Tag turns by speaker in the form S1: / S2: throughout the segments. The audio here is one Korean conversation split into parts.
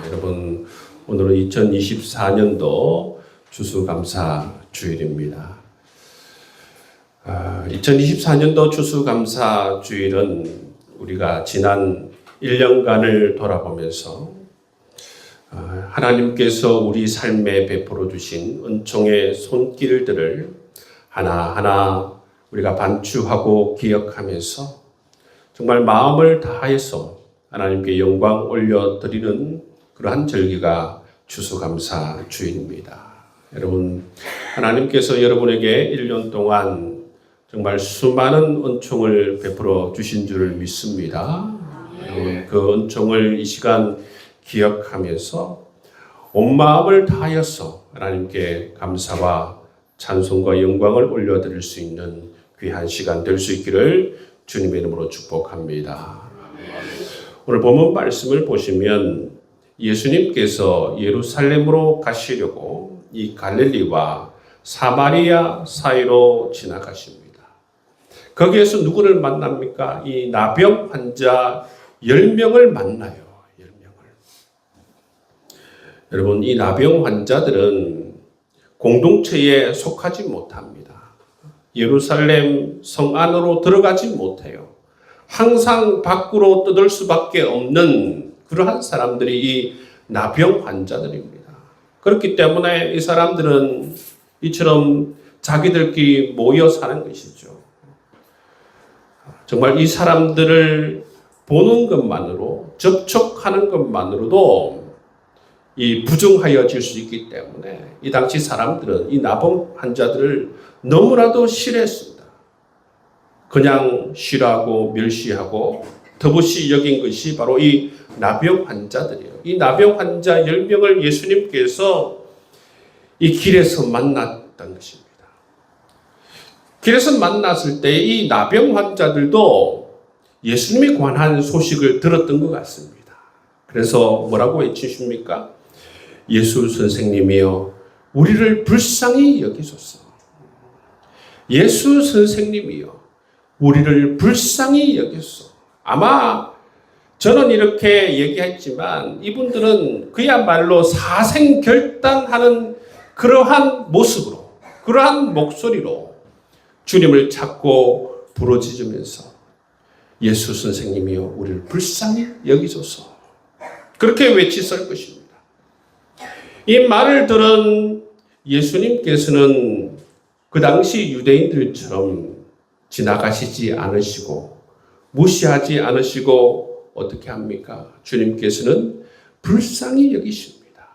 S1: 여러분, 오늘은 2024년도 추수감사 주일입니다. 2024년도 추수감사 주일은 우리가 지난 1년간을 돌아보면서 하나님께서 우리 삶에 베풀어 주신 은총의 손길들을 하나하나 우리가 반추하고 기억하면서 정말 마음을 다해서 하나님께 영광 올려드리는 그러한 절기가 추수감사 주일입니다. 여러분, 하나님께서 여러분에게 1년 동안 정말 수많은 은총을 베풀어 주신 줄을 믿습니다. 여러분, 그 은총을 이 시간 기억하면서 온 마음을 다하여서 하나님께 감사와 찬송과 영광을 올려드릴 수 있는 귀한 시간 될 수 있기를 주님의 이름으로 축복합니다. 오늘 본문 말씀을 보시면 예수님께서 예루살렘으로 가시려고 이 갈릴리와 사마리아 사이로 지나가십니다. 거기에서 누구를 만납니까? 이 나병 환자 10명을 만나요. 10명을. 여러분, 이 나병 환자들은 공동체에 속하지 못합니다. 예루살렘 성 안으로 들어가지 못해요. 항상 밖으로 떠들 수밖에 없는 그러한 사람들이 이 나병 환자들입니다. 그렇기 때문에 이 사람들은 이처럼 자기들끼리 모여 사는 것이죠. 정말 이 사람들을 보는 것만으로, 접촉하는 것만으로도 이 부정하여질 수 있기 때문에 이 당시 사람들은 이 나병 환자들을 너무나도 싫어했습니다. 그냥 싫어하고 멸시하고 더없이 여긴 것이 바로 이 나병 환자들이에요. 이 나병 환자 10명을 예수님께서 이 길에서 만났던 것입니다. 길에서 만났을 때 이 나병 환자들도 예수님에 관한 소식을 들었던 것 같습니다. 그래서 뭐라고 외치십니까? 예수 선생님이여, 우리를 불쌍히 여기소서. 예수 선생님이여, 우리를 불쌍히 여기소서. 아마 저는 이렇게 얘기했지만 이분들은 그야말로 사생결단하는 그러한 모습으로, 그러한 목소리로 주님을 찾고 부르짖으면서 예수 선생님이여, 우리를 불쌍히 여기소서. 그렇게 외치실 것입니다. 이 말을 들은 예수님께서는 그 당시 유대인들처럼 지나가시지 않으시고 무시하지 않으시고 어떻게 합니까? 주님께서는 불쌍히 여기십니다.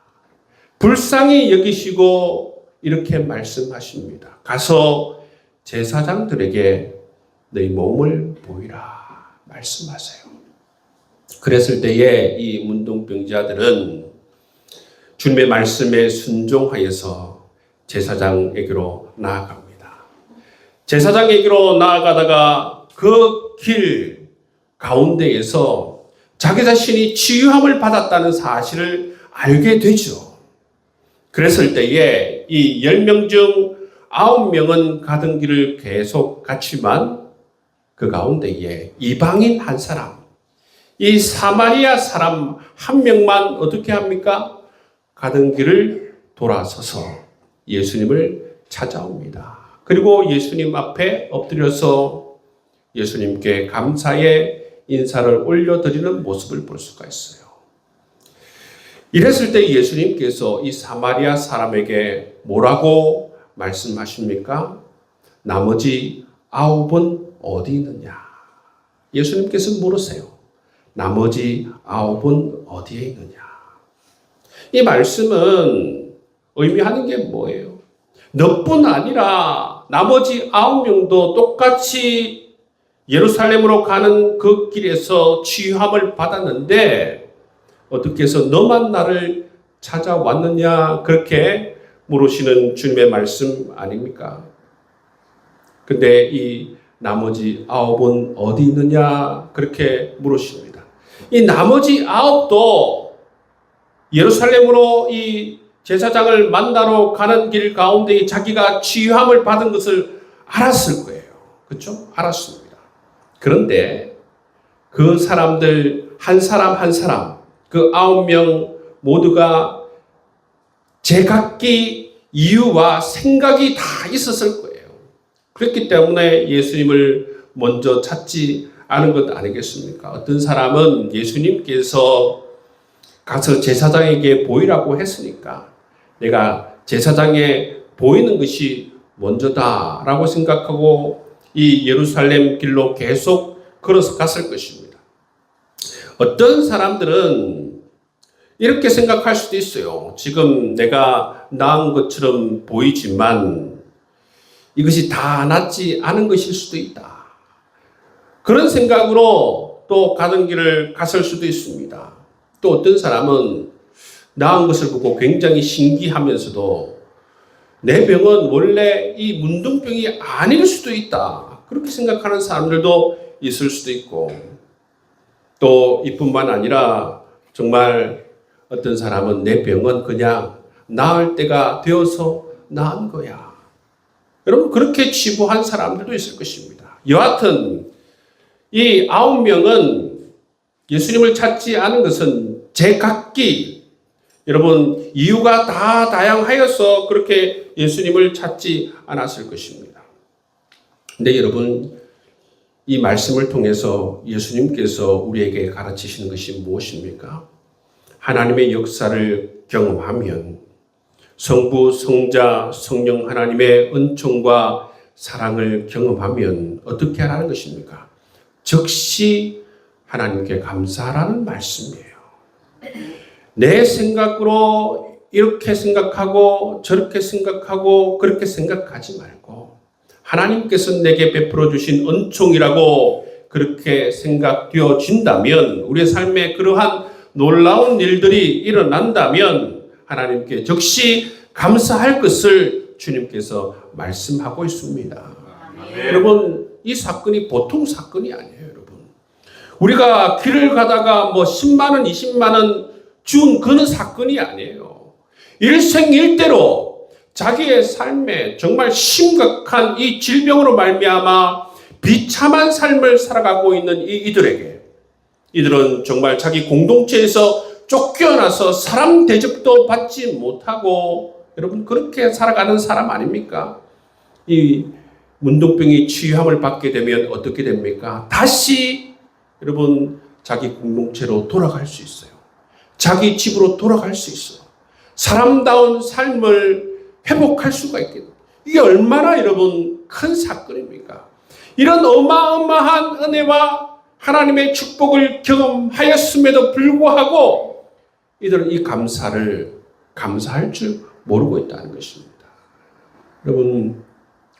S1: 불쌍히 여기시고 이렇게 말씀하십니다. 가서 제사장들에게 너희 몸을 보이라 말씀하세요. 그랬을 때에 이 문둥병자들은 주님의 말씀에 순종하여서 제사장에게로 나아갑니다. 제사장에게로 나아가다가 그 길 가운데에서 자기 자신이 치유함을 받았다는 사실을 알게 되죠. 그랬을 때에 이 10명 중 9명은 가던 길을 계속 갔지만 그 가운데에 이방인 한 사람, 이 사마리아 사람 한 명만 어떻게 합니까? 가던 길을 돌아서서 예수님을 찾아옵니다. 그리고 예수님 앞에 엎드려서 예수님께 감사의 인사를 올려드리는 모습을 볼 수가 있어요. 이랬을 때 예수님께서 이 사마리아 사람에게 뭐라고 말씀하십니까? 나머지 9은 어디 있느냐? 예수님께서 물으세요. 나머지 9은 어디에 있느냐? 이 말씀은 의미하는 게 뭐예요? 너뿐 아니라 나머지 9명도 똑같이 예루살렘으로 가는 그 길에서 치유함을 받았는데 어떻게 해서 너만 나를 찾아왔느냐? 그렇게 물으시는 주님의 말씀 아닙니까? 근데 이 나머지 9은 어디 있느냐? 그렇게 물으십니다. 이 나머지 9도 예루살렘으로 이 제사장을 만나러 가는 길 가운데 자기가 치유함을 받은 것을 알았을 거예요. 그렇죠? 알았습니다. 그런데 그 사람들 한 사람 한 사람 그 9명 모두가 제각기 이유와 생각이 다 있었을 거예요. 그렇기 때문에 예수님을 먼저 찾지 않은 것 아니겠습니까? 어떤 사람은 예수님께서 가서 제사장에게 보이라고 했으니까 내가 제사장에 보이는 것이 먼저다라고 생각하고 이 예루살렘 길로 계속 걸어서 갔을 것입니다. 어떤 사람들은 이렇게 생각할 수도 있어요. 지금 내가 나은 것처럼 보이지만 이것이 다 낫지 않은 것일 수도 있다. 그런 생각으로 또 가던 길을 갔을 수도 있습니다. 또 어떤 사람은 나은 것을 보고 굉장히 신기하면서도 내 병은 원래 이 문둥병이 아닐 수도 있다. 그렇게 생각하는 사람들도 있을 수도 있고 또 이뿐만 아니라 정말 어떤 사람은 내 병은 그냥 나을 때가 되어서 나은 거야. 여러분 그렇게 치부한 사람들도 있을 것입니다. 여하튼 이 9명은 예수님을 찾지 않은 것은 제각기 여러분 이유가 다 다양하여서 그렇게 예수님을 찾지 않았을 것입니다. 근데 여러분 이 말씀을 통해서 예수님께서 우리에게 가르치시는 것이 무엇입니까? 하나님의 역사를 경험하면 성부, 성자, 성령 하나님의 은총과 사랑을 경험하면 어떻게 하라는 것입니까? 즉시 하나님께 감사하라는 말씀이에요. 내 생각으로 이렇게 생각하고 저렇게 생각하고 그렇게 생각하지 말고 하나님께서 내게 베풀어 주신 은총이라고 그렇게 생각되어진다면 우리의 삶에 그러한 놀라운 일들이 일어난다면 하나님께 즉시 감사할 것을 주님께서 말씀하고 있습니다. 여러분 이 사건이 보통 사건이 아니에요. 여러분 우리가 길을 가다가 뭐 10만 원 20만 원 준 그런 사건이 아니에요. 일생일대로 자기의 삶에 정말 심각한 이 질병으로 말미암아 비참한 삶을 살아가고 있는 이들에게 이들은 정말 자기 공동체에서 쫓겨나서 사람 대접도 받지 못하고 여러분 그렇게 살아가는 사람 아닙니까? 이 문둥병이 치유함을 받게 되면 어떻게 됩니까? 다시 여러분 자기 공동체로 돌아갈 수 있어요. 자기 집으로 돌아갈 수 있어요. 사람다운 삶을 회복할 수가 있겠죠. 이게 얼마나 여러분 큰 사건입니까? 이런 어마어마한 은혜와 하나님의 축복을 경험하였음에도 불구하고 이들은 이 감사할 줄 모르고 있다는 것입니다. 여러분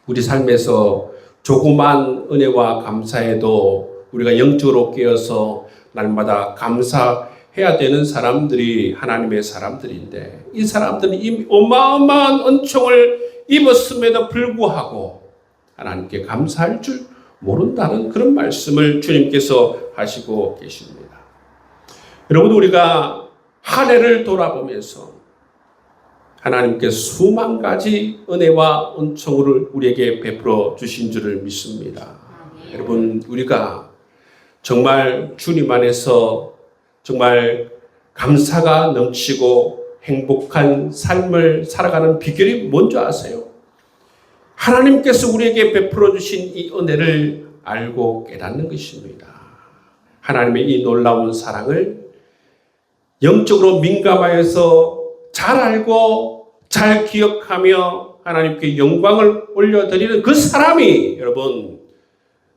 S1: 우리 삶에서 조그만 은혜와 감사에도 우리가 영적으로 깨어서 날마다 감사해야 되는 사람들이 하나님의 사람들인데 이 사람들은 이미 어마어마한 은총을 입었음에도 불구하고 하나님께 감사할 줄 모른다는 그런 말씀을 주님께서 하시고 계십니다. 여러분 우리가 한 해를 돌아보면서 하나님께 수만 가지 은혜와 은총을 우리에게 베풀어 주신 줄을 믿습니다. 여러분 우리가 정말 주님 안에서 정말 감사가 넘치고 행복한 삶을 살아가는 비결이 뭔지 아세요? 하나님께서 우리에게 베풀어 주신 이 은혜를 알고 깨닫는 것입니다. 하나님의 이 놀라운 사랑을 영적으로 민감하여서 잘 알고 잘 기억하며 하나님께 영광을 올려드리는 그 사람이 여러분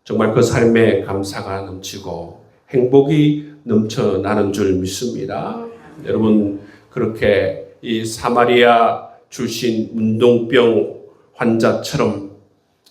S1: 정말 그 삶에 감사가 넘치고 행복이 넘쳐나는 줄 믿습니다. 여러분 그렇게 이 사마리아 출신 문둥병 환자처럼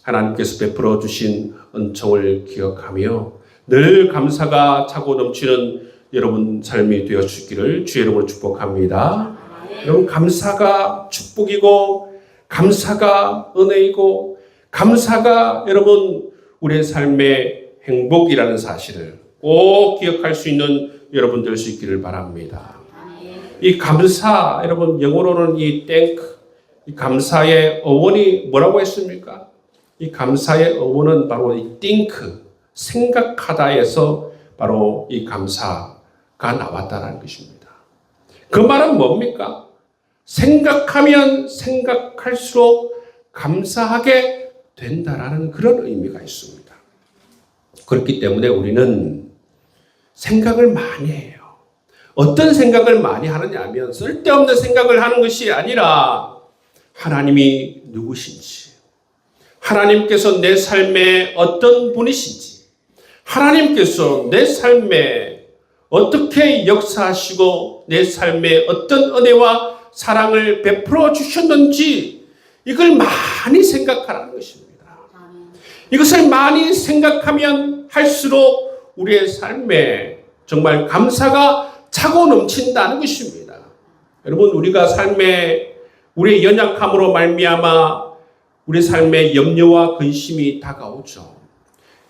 S1: 하나님께서 베풀어 주신 은총을 기억하며 늘 감사가 차고 넘치는 여러분 삶이 되어주기를 주의 이름으로 축복합니다. 여러분 감사가 축복이고 감사가 은혜이고 감사가 여러분 우리의 삶의 행복이라는 사실을 꼭 기억할 수 있는 여러분 될 수 있기를 바랍니다. 이 감사 여러분 영어로는 이 thank 이 감사의 어원이 뭐라고 했습니까? 이 감사의 어원은 바로 이 think 생각하다에서 바로 이 감사 나왔다는 것입니다. 그 말은 뭡니까? 생각하면 생각할수록 감사하게 된다라는 그런 의미가 있습니다. 그렇기 때문에 우리는 생각을 많이 해요. 어떤 생각을 많이 하느냐 하면 쓸데없는 생각을 하는 것이 아니라 하나님이 누구신지, 하나님께서 내 삶에 어떤 분이신지, 하나님께서 내 삶에 어떻게 역사하시고 내 삶에 어떤 은혜와 사랑을 베풀어 주셨는지 이걸 많이 생각하라는 것입니다. 이것을 많이 생각하면 할수록 우리의 삶에 정말 감사가 차고 넘친다는 것입니다. 여러분, 우리가 삶에 우리의 연약함으로 말미암아 우리 삶에 염려와 근심이 다가오죠.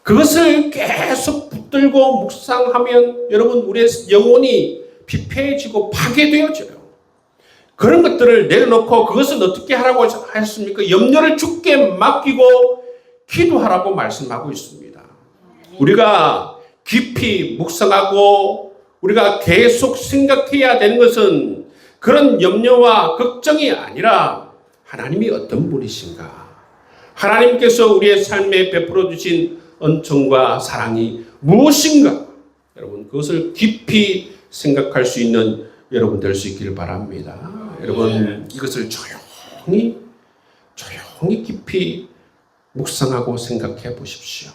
S1: 그것을 계속 붙들고 묵상하면 여러분 우리의 영혼이 피폐해지고 파괴되어져요. 그런 것들을 내려놓고 그것은 어떻게 하라고 하셨습니까? 염려를 주께 맡기고 기도하라고 말씀하고 있습니다. 우리가 깊이 묵상하고 우리가 계속 생각해야 되는 것은 그런 염려와 걱정이 아니라 하나님이 어떤 분이신가? 하나님께서 우리의 삶에 베풀어 주신 은총과 사랑이 무엇인가? 여러분, 그것을 깊이 생각할 수 있는 여러분 될 수 있기를 바랍니다. 여러분, 이것을 조용히 깊이 묵상하고 생각해 보십시오.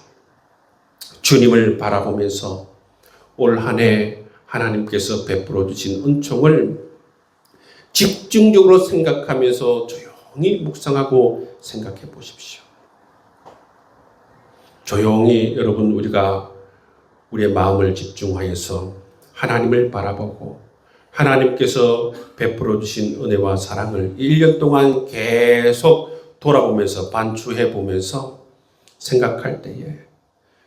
S1: 주님을 바라보면서 올 한 해 하나님께서 베풀어 주신 은총을 집중적으로 생각하면서 조용히 묵상하고 생각해 보십시오. 조용히 여러분 우리가 우리의 마음을 집중하여서 하나님을 바라보고 하나님께서 베풀어 주신 은혜와 사랑을 1년 동안 계속 돌아보면서 반추해 보면서 생각할 때에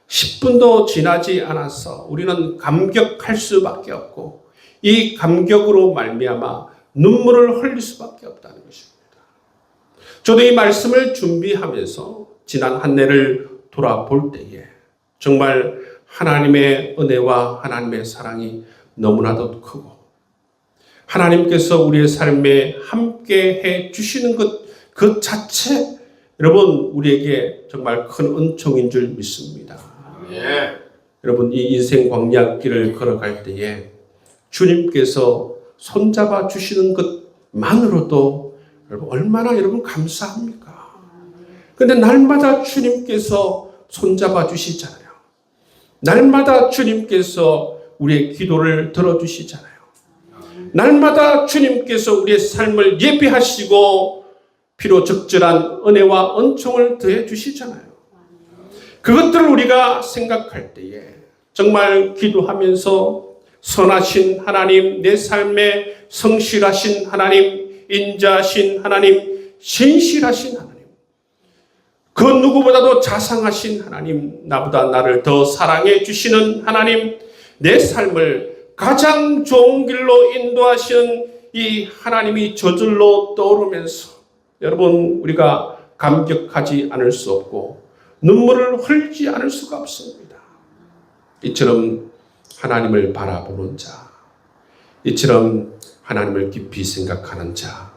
S1: 10분도 지나지 않아서 우리는 감격할 수밖에 없고 이 감격으로 말미암아 눈물을 흘릴 수밖에 없다는 것입니다. 저도 이 말씀을 준비하면서 지난 한 해를 돌아볼 때에 정말 하나님의 은혜와 하나님의 사랑이 너무나도 크고 하나님께서 우리의 삶에 함께 해 주시는 그 자체 여러분 우리에게 정말 큰 은총인 줄 믿습니다. 예. 여러분 이 인생 광야길을 걸어갈 때에 주님께서 손잡아 주시는 것만으로도 여러분 얼마나 여러분 감사합니까? 근데 날마다 주님께서 손잡아 주시잖아요. 날마다 주님께서 우리의 기도를 들어주시잖아요. 날마다 주님께서 우리의 삶을 예비하시고 피로 적절한 은혜와 은총을 더해 주시잖아요. 그것들을 우리가 생각할 때에 정말 기도하면서 선하신 하나님, 내 삶에 성실하신 하나님, 인자하신 하나님, 신실하신 하나님, 그 누구보다도 자상하신 하나님, 나보다 나를 더 사랑해 주시는 하나님, 내 삶을 가장 좋은 길로 인도하시는 이 하나님이 저절로 떠오르면서 여러분 우리가 감격하지 않을 수 없고 눈물을 흘리지 않을 수가 없습니다. 이처럼 하나님을 바라보는 자, 이처럼 하나님을 깊이 생각하는 자,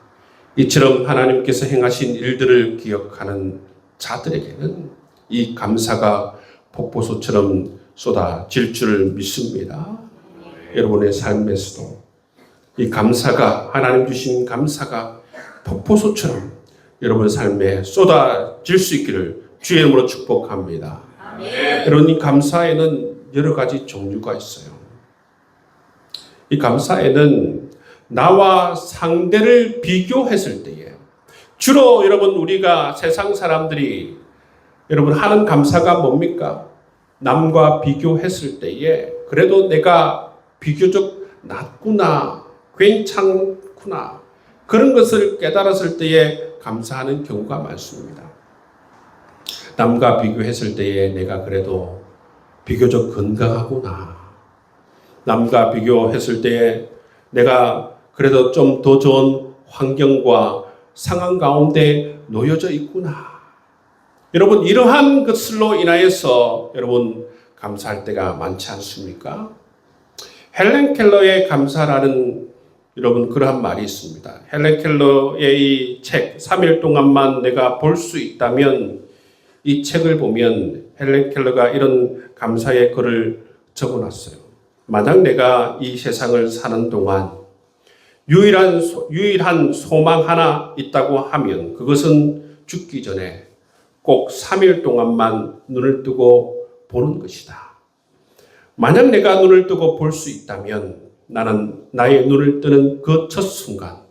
S1: 이처럼 하나님께서 행하신 일들을 기억하는 자들에게는 이 감사가 폭포수처럼 쏟아질 줄 믿습니다. 여러분의 삶에서도 이 감사가 하나님 주신 감사가 폭포수처럼 여러분 삶에 쏟아질 수 있기를 주의 이름으로 축복합니다. 아멘. 여러분 이 감사에는 여러 가지 종류가 있어요. 이 감사에는 나와 상대를 비교했을 때에 주로 여러분 우리가 세상 사람들이 여러분 하는 감사가 뭡니까? 남과 비교했을 때에 그래도 내가 비교적 낫구나, 괜찮구나 그런 것을 깨달았을 때에 감사하는 경우가 많습니다. 남과 비교했을 때에 내가 그래도 비교적 건강하구나. 남과 비교했을 때에 내가 그래도 좀 더 좋은 환경과 상황 가운데 놓여져 있구나. 여러분 이러한 것들로 인하여서 여러분 감사할 때가 많지 않습니까? 헬렌 켈러의 감사라는 여러분 그러한 말이 있습니다. 헬렌 켈러의 이 책 3일 동안만 내가 볼 수 있다면, 이 책을 보면 헬렌 켈러가 이런 감사의 글을 적어놨어요. 만약 내가 이 세상을 사는 동안 유일한 소망 하나 있다고 하면 그것은 죽기 전에 꼭 3일 동안만 눈을 뜨고 보는 것이다. 만약 내가 눈을 뜨고 볼 수 있다면 나는 나의 눈을 뜨는 그 첫 순간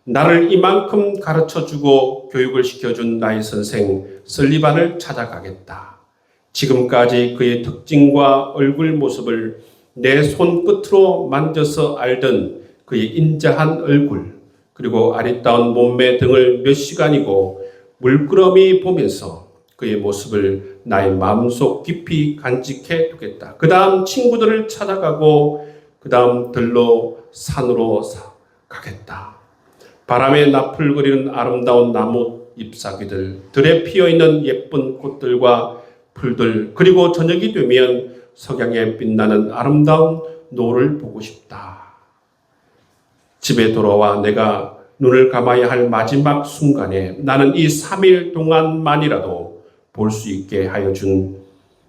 S1: 나를 이만큼 가르쳐주고 교육을 시켜준 나의 선생 설리반을 찾아가겠다. 지금까지 그의 특징과 얼굴 모습을 내 손끝으로 만져서 알던 그의 인자한 얼굴, 그리고 아리따운 몸매 등을 몇 시간이고 물끄러미 보면서 그의 모습을 나의 마음속 깊이 간직해 두겠다. 그 다음 친구들을 찾아가고 그 다음 들로 산으로 가겠다. 바람에 나풀거리는 아름다운 나무 잎사귀들, 들에 피어있는 예쁜 꽃들과 풀들, 그리고 저녁이 되면 석양에 빛나는 아름다운 노을 보고 싶다. 집에 돌아와 내가 눈을 감아야 할 마지막 순간에 나는 이 3일 동안만이라도 볼 수 있게 하여 준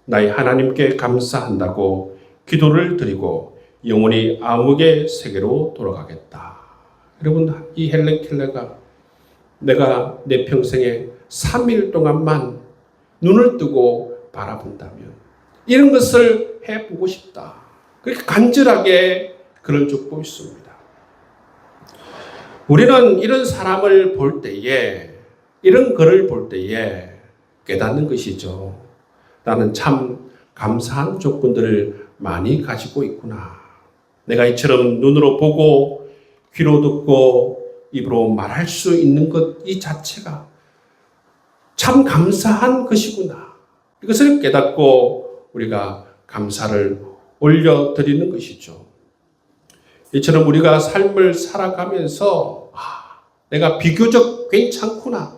S1: 나의 하나님께 감사한다고 기도를 드리고 영원히 암흑의 세계로 돌아가겠다. 여러분, 이 헬렌 켈러가 내가 내 평생에 3일 동안만 눈을 뜨고 바라본다면 이런 것을 해보고 싶다. 그렇게 간절하게 글을 적고 있습니다. 우리는 이런 사람을 볼 때에, 이런 글을 볼 때에 깨닫는 것이죠. 나는 참 감사한 조건들을 많이 가지고 있구나. 내가 이처럼 눈으로 보고 귀로 듣고 입으로 말할 수 있는 것 이 자체가 참 감사한 것이구나. 이것을 깨닫고 우리가 감사를 올려드리는 것이죠. 이처럼 우리가 삶을 살아가면서 내가 비교적 괜찮구나.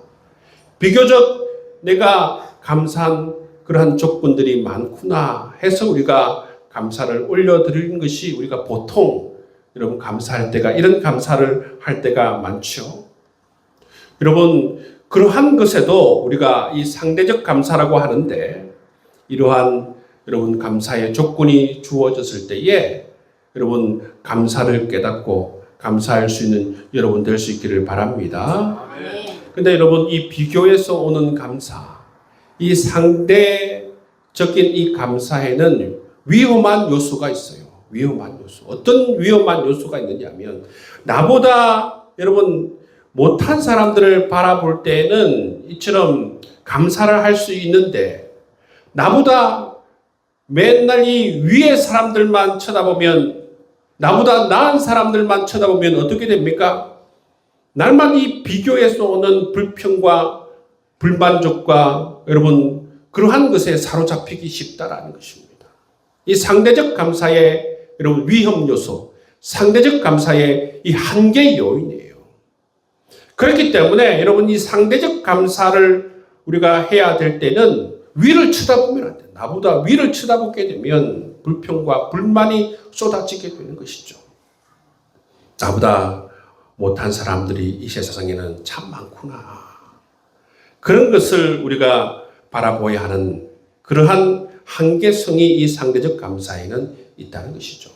S1: 비교적 내가 감사한 그러한 조건들이 많구나 해서 우리가 감사를 올려드리는 것이 우리가 보통 여러분 감사할 때가 이런 감사를 할 때가 많죠. 여러분 그러한 것에도 우리가 이 상대적 감사라고 하는데 이러한 여러분 감사의 조건이 주어졌을 때에 여러분 감사를 깨닫고 감사할 수 있는 여러분 될 수 있기를 바랍니다. 근데 여러분 이 비교에서 오는 감사, 이 상대적인 이 감사에는 위험한 요소가 있어요. 위험한 요소. 어떤 위험한 요소가 있느냐면 나보다 여러분 못한 사람들을 바라볼 때는 이처럼 감사를 할 수 있는데 나보다 맨날 이 위의 사람들만 쳐다보면 나보다 나은 사람들만 쳐다보면 어떻게 됩니까? 날만 이 비교에서 오는 불평과 불만족과 여러분 그러한 것에 사로잡히기 쉽다라는 것입니다. 이 상대적 감사의 여러분 위험 요소, 상대적 감사의 이 한계 요인이에요. 그렇기 때문에 여러분 이 상대적 감사를 우리가 해야 될 때는 위를 쳐다보면 안 돼요. 나보다 위를 쳐다보게 되면 불평과 불만이 쏟아지게 되는 것이죠. 나보다 못한 사람들이 이 세상에는 참 많구나. 그런 것을 우리가 바라보아야 하는 그러한 한계성이 이 상대적 감사에는 있다는 것이죠.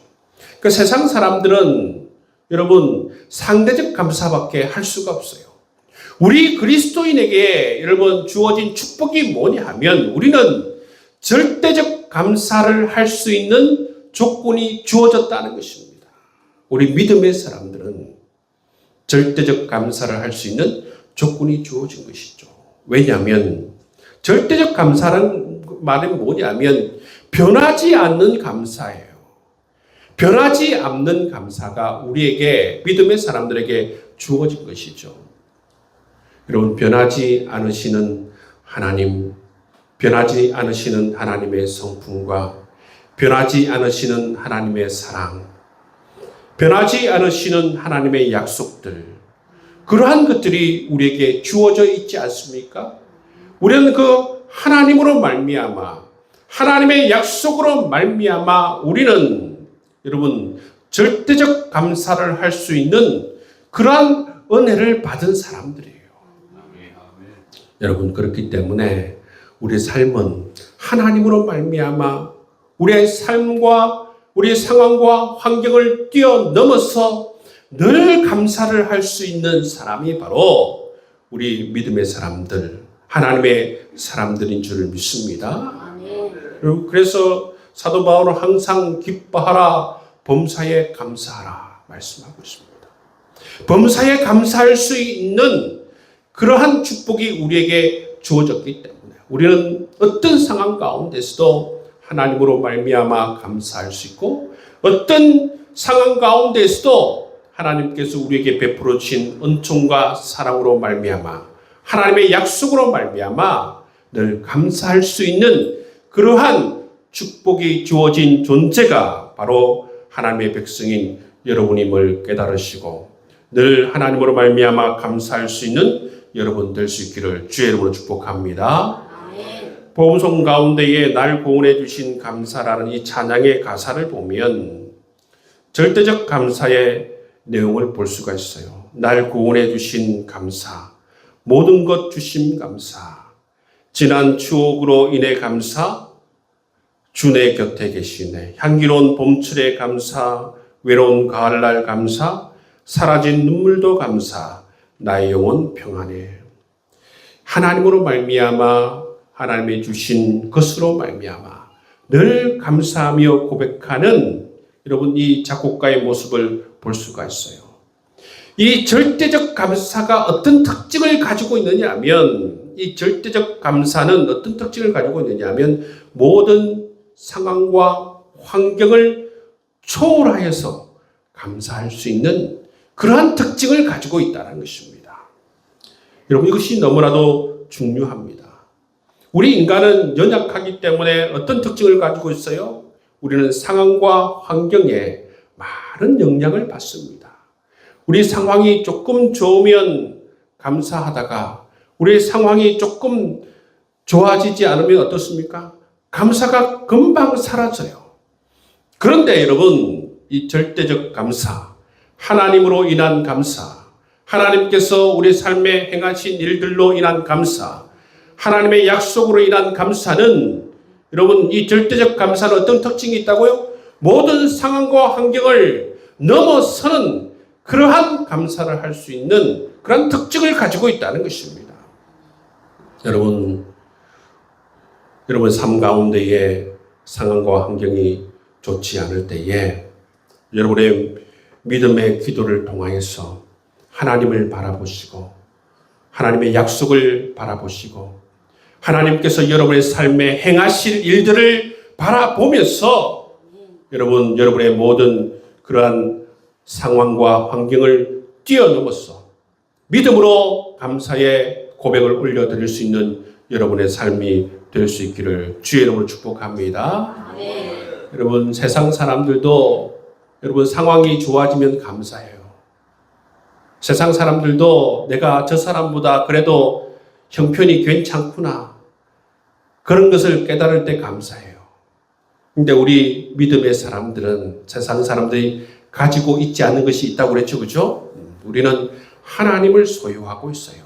S1: 그 세상 사람들은 여러분 상대적 감사밖에 할 수가 없어요. 우리 그리스도인에게 여러분 주어진 축복이 뭐냐 하면 우리는 절대적 감사를 할 수 있는 조건이 주어졌다는 것입니다. 우리 믿음의 사람들은 절대적 감사를 할 수 있는 조건이 주어진 것이죠. 왜냐하면 절대적 감사라는 말은 뭐냐면 변하지 않는 감사예요. 변하지 않는 감사가 우리에게 믿음의 사람들에게 주어진 것이죠. 여러분 변하지 않으시는 하나님, 변하지 않으시는 하나님의 성품과 변하지 않으시는 하나님의 사랑, 변하지 않으시는 하나님의 약속들, 그러한 것들이 우리에게 주어져 있지 않습니까? 우리는 그 하나님으로 말미암아 하나님의 약속으로 말미암아 우리는 여러분 절대적 감사를 할 수 있는 그러한 은혜를 받은 사람들이에요. 여러분 그렇기 때문에 우리의 삶은 하나님으로 말미암아 우리의 삶과 우리의 상황과 환경을 뛰어넘어서 늘 감사를 할 수 있는 사람이 바로 우리 믿음의 사람들, 하나님의 사람들인 줄 믿습니다. 그래서 사도 바울은 항상 기뻐하라, 범사에 감사하라 말씀하고 있습니다. 범사에 감사할 수 있는 그러한 축복이 우리에게 주어졌기 때문에 우리는 어떤 상황 가운데서도 하나님으로 말미암아 감사할 수 있고 어떤 상황 가운데서도 하나님께서 우리에게 베풀어 주신 은총과 사랑으로 말미암아 하나님의 약속으로 말미암아 늘 감사할 수 있는 그러한 축복이 주어진 존재가 바로 하나님의 백성인 여러분임을 깨달으시고 늘 하나님으로 말미암아 감사할 수 있는 여러분 될 수 있기를 주의 이름으로 축복합니다. 복음송 가운데에 날 구원해 주신 감사라는 이 찬양의 가사를 보면 절대적 감사의 내용을 볼 수가 있어요. 날 구원해 주신 감사, 모든 것 주심 감사, 지난 추억으로 인해 감사, 주 내 곁에 계시네, 향기로운 봄철의 감사, 외로운 가을날 감사, 사라진 눈물도 감사, 나의 영혼 평안해. 하나님으로 말미암아 하나님이 주신 것으로 말미암아 늘 감사하며 고백하는 여러분 이 작곡가의 모습을 볼 수가 있어요. 이 절대적 감사가 어떤 특징을 가지고 있느냐 하면 이 절대적 감사는 어떤 특징을 가지고 있느냐 하면 모든 상황과 환경을 초월하여서 감사할 수 있는 그러한 특징을 가지고 있다는 것입니다. 여러분 이것이 너무나도 중요합니다. 우리 인간은 연약하기 때문에 어떤 특징을 가지고 있어요? 우리는 상황과 환경에 많은 영향을 받습니다. 우리 상황이 조금 좋으면 감사하다가 우리 상황이 조금 좋아지지 않으면 어떻습니까? 감사가 금방 사라져요. 그런데 여러분 이 절대적 감사, 하나님으로 인한 감사, 하나님께서 우리 삶에 행하신 일들로 인한 감사, 하나님의 약속으로 인한 감사는 여러분 이 절대적 감사는 어떤 특징이 있다고요? 모든 상황과 환경을 넘어서는 그러한 감사를 할 수 있는 그런 특징을 가지고 있다는 것입니다. 여러분 삶 가운데에 상황과 환경이 좋지 않을 때에 여러분의 믿음의 기도를 통하여서 하나님을 바라보시고 하나님의 약속을 바라보시고 하나님께서 여러분의 삶에 행하실 일들을 바라보면서 여러분의 모든 그러한 상황과 환경을 뛰어넘어서 믿음으로 감사의 고백을 올려드릴 수 있는 여러분의 삶이 될 수 있기를 주의 이름으로 축복합니다. 여러분 세상 사람들도 여러분 상황이 좋아지면 감사해요. 세상 사람들도 내가 저 사람보다 그래도 형편이 괜찮구나 그런 것을 깨달을 때 감사해요. 근데 우리 믿음의 사람들은 세상 사람들이 가지고 있지 않는 것이 있다고 그랬죠. 그죠? 우리는 하나님을 소유하고 있어요.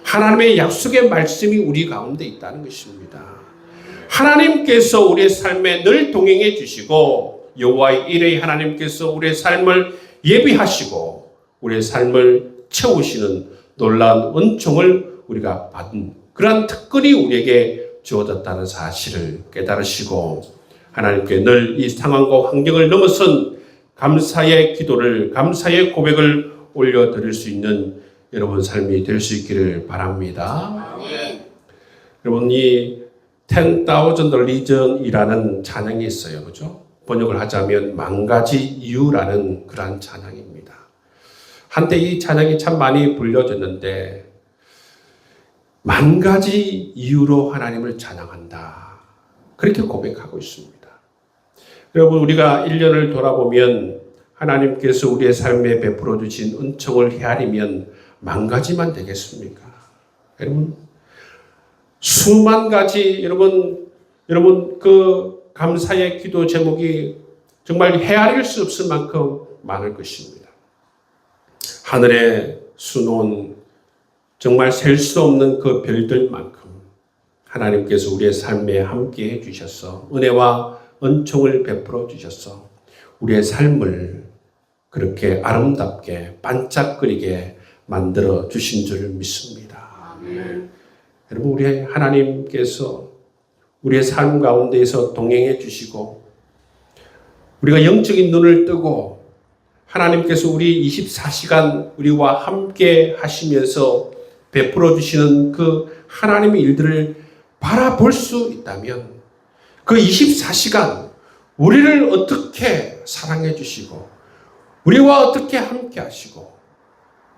S1: 하나님의 약속의 말씀이 우리 가운데 있다는 것입니다. 하나님께서 우리의 삶에 늘 동행해 주시고 여호와의 일의 하나님께서 우리의 삶을 예비하시고 우리의 삶을 채우시는 놀라운 은총을 우리가 받은 그러한 특권이 우리에게 주어졌다는 사실을 깨달으시고 하나님께 늘 이 상황과 환경을 넘어선 감사의 기도를 감사의 고백을 올려드릴 수 있는 여러분 삶이 될 수 있기를 바랍니다. 여러분 이 10,000 reason이라는 찬양이 있어요. 그죠? 번역을 하자면 10,000가지 이유라는 그러한 찬양입니다. 한때 이 찬양이 참 많이 불려졌는데 10,000가지 이유로 하나님을 찬양한다. 그렇게 고백하고 있습니다. 여러분 우리가 1년을 돌아보면 하나님께서 우리의 삶에 베풀어 주신 은총을 헤아리면 10,000가지만 되겠습니까? 여러분 수만 가지 여러분 그 감사의 기도 제목이 정말 헤아릴 수 없을 만큼 많을 것입니다. 하늘에 수놓은 정말 셀 수 없는 그 별들만큼 하나님께서 우리의 삶에 함께 해주셔서 은혜와 은총을 베풀어 주셔서 우리의 삶을 그렇게 아름답게 반짝거리게 만들어 주신 줄 믿습니다. 여러분, 우리 하나님께서 우리의 삶 가운데에서 동행해 주시고 우리가 영적인 눈을 뜨고 하나님께서 우리 24시간 우리와 함께 하시면서 베풀어 주시는 그 하나님의 일들을 바라볼 수 있다면 그 24시간 우리를 어떻게 사랑해 주시고 우리와 어떻게 함께 하시고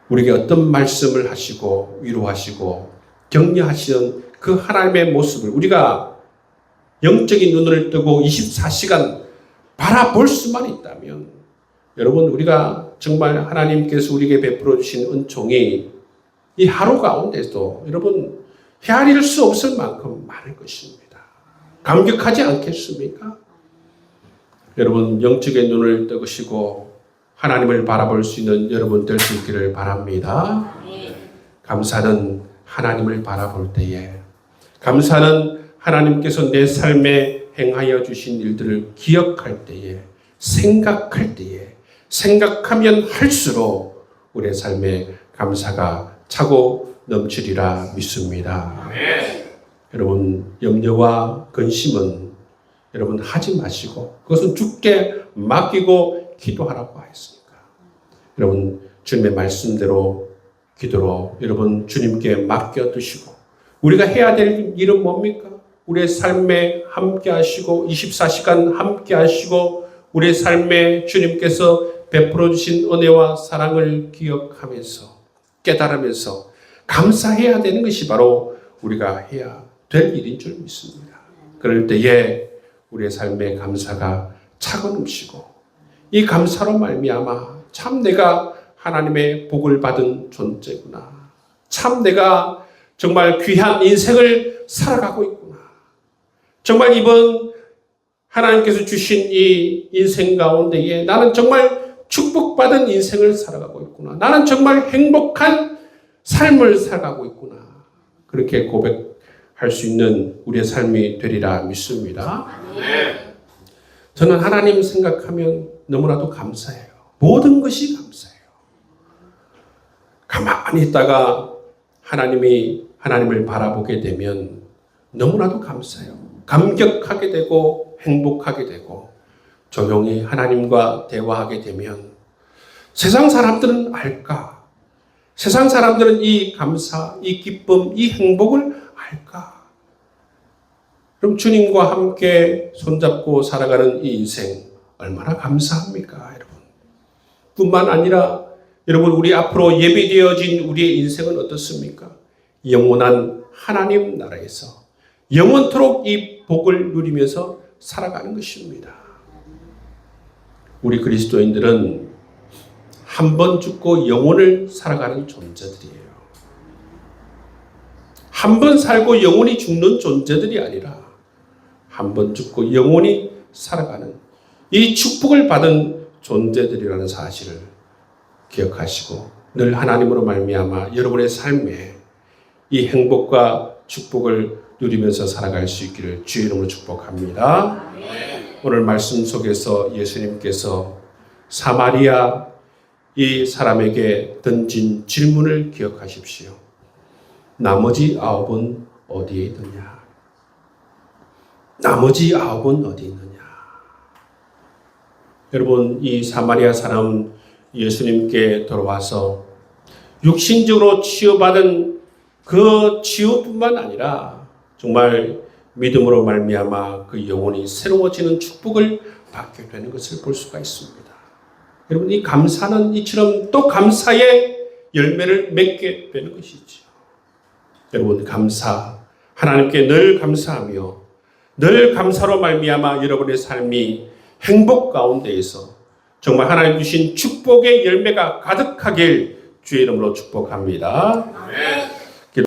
S1: 우리에게 어떤 말씀을 하시고 위로하시고 격려하시는 그 하나님의 모습을 우리가 영적인 눈을 뜨고 24시간 바라볼 수만 있다면 여러분, 우리가 정말 하나님께서 우리에게 베풀어 주신 은총이 이 하루 가운데도 여러분 헤아릴 수 없을 만큼 많을 것입니다. 감격하지 않겠습니까? 여러분, 영적인 눈을 뜨시고 하나님을 바라볼 수 있는 여러분 될 수 있기를 바랍니다. 감사는 하나님을 바라볼 때에, 감사는 하나님께서 내 삶에 행하여 주신 일들을 기억할 때에, 생각할 때에, 생각하면 할수록 우리의 삶에 감사가 차고 넘치리라 믿습니다. 여러분, 염려와 근심은 여러분 하지 마시고 그것은 주께 맡기고 기도하라고 하였으니까 여러분 주님의 말씀대로 기도로 여러분 주님께 맡겨두시고 우리가 해야 될 일은 뭡니까? 우리의 삶에 함께 하시고 24시간 함께 하시고 우리의 삶에 주님께서 베풀어 주신 은혜와 사랑을 기억하면서 깨달으면서 감사해야 되는 것이 바로 우리가 해야 될 일인 줄 믿습니다. 그럴 때에 우리의 삶에 감사가 차고 넘치고 이 감사로 말미암아 참 내가 하나님의 복을 받은 존재구나. 참 내가 정말 귀한 인생을 살아가고 있구나. 정말 이번 하나님께서 주신 이 인생 가운데에 나는 정말 축복받은 인생을 살아가고 있구나. 나는 정말 행복한 삶을 살아가고 있구나. 그렇게 고백할 수 있는 우리의 삶이 되리라 믿습니다. 저는 하나님 생각하면 너무나도 감사해요. 모든 것이 감사해요. 가만히 있다가 하나님을 바라보게 되면 너무나도 감사해요. 감격하게 되고 행복하게 되고 조용히 하나님과 대화하게 되면 세상 사람들은 알까? 세상 사람들은 이 감사, 이 기쁨, 이 행복을 알까? 그럼 주님과 함께 손잡고 살아가는 이 인생 얼마나 감사합니까, 여러분? 뿐만 아니라 여러분 우리 앞으로 예비되어진 우리의 인생은 어떻습니까? 영원한 하나님 나라에서 영원토록 이 복을 누리면서 살아가는 것입니다. 우리 그리스도인들은 한 번 죽고 영원을 살아가는 존재들이에요. 한 번 살고 영원히 죽는 존재들이 아니라 한 번 죽고 영원히 살아가는 이 축복을 받은 존재들이라는 사실을 기억하시고 늘 하나님으로 말미암아 여러분의 삶에 이 행복과 축복을 누리면서 살아갈 수 있기를 주의 이름으로 축복합니다. 오늘 말씀 속에서 예수님께서 사마리아 이 사람에게 던진 질문을 기억하십시오. 나머지 9은 어디에 있느냐? 나머지 9은 어디 있느냐? 여러분, 이 사마리아 사람 예수님께 돌아와서 육신적으로 치유받은 그 치유뿐만 아니라 정말 믿음으로 말미암아 그 영혼이 새로워지는 축복을 받게 되는 것을 볼 수가 있습니다. 여러분, 이 감사는 이처럼 또 감사의 열매를 맺게 되는 것이죠. 여러분, 감사, 하나님께 늘 감사하며 늘 감사로 말미암아 여러분의 삶이 행복 가운데에서 정말 하나님 주신 축복의 열매가 가득하길 주의 이름으로 축복합니다. 아멘.